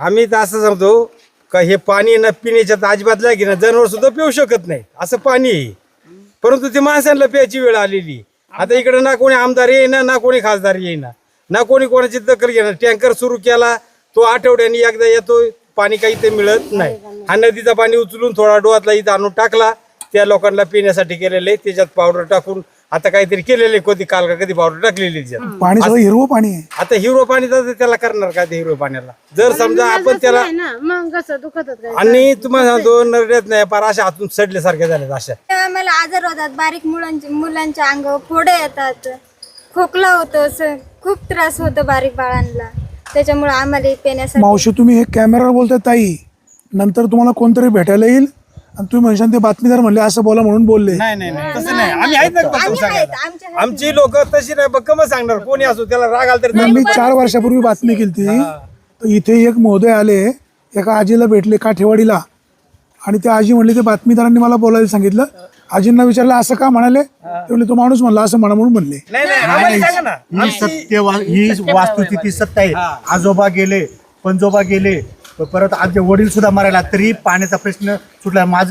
आम्ही तर असं सांगतो का हे पाणी ना पिण्याच्या तर अजिबात लागे ना जनावर सुद्धा पिऊ शकत नाही असं पाणी आहे. परंतु ते माणसांना प्यायची वेळ आलेली. आता इकडे ना कोणी आमदार येईना ना कोणी खासदार येईना ना कोणी कोणाची दखल घेणार. टँकर सुरू केला तो आठवड्याने एकदा येतो, पाणी काही ते मिळत नाही. हा नदीचा पाणी उचलून थोडा डोहातला इथं आणून टाकला, त्या लोकांना पिण्यासाठी केलेलं आहे. त्याच्यात पावडर टाकून आता काहीतरी केलेलं आहे, कधी काल का कधी पावडर टाकलेली त्याच्यात. पाणी सगळं हिरवं पाणी आहे. आता हिरो पाणी तर त्याला करणार का ते हिरो पाण्याला? जर समजा आपण त्याला मग कसं दुखत होत आणि तुम्हाला सांगतो नरड्यात नाही पार अशा हातून सडल्यासारख्या झाल्या अशा. आम्हाला आजार होतात, बारीक मुलांच्या अंगावर फोडे येतात, खोकला होतो, खूप त्रास होतो बारीक बाळांना. त्याच्यामुळे आम्हाला पिण्यासाठी. मावशी तुम्ही हे कॅमेरावर बोलताय ताई, नंतर तुम्हाला कोणतरी भेटायला येईल आणि तुम्ही म्हणशाल ते बातमीदार म्हणले असं बोला म्हणून बोलले. नाही नाही नाही तसं नाही. आम्ही आहेत ना बक्कम सांगायला. आमची लोक तशी नाही बक्कम सांगणार. कोणी असो त्याला राग आला तरी मी 4 वर्षापूर्वी बातमी केली तर इथे एक महोदय आले, एका आजीला भेटले काठेवाडीला आणि त्या आजी म्हणले ते बातमीदारांनी मला बोलायला सांगितलं. आजींना विचारलं असं का म्हणाले, ते म्हणले तो माणूस म्हणला असं म्हणा म्हणून म्हणले. नाही नाही आम्हाला सांगा ना. ही सत्य ही वास्तुस्थिती सत्य आहे. आजोबा गेले, पणजोबा गेले, परत आमचे वडील सुद्धा मरायला, तरी पाण्याचा प्रश्न सुटला. माझं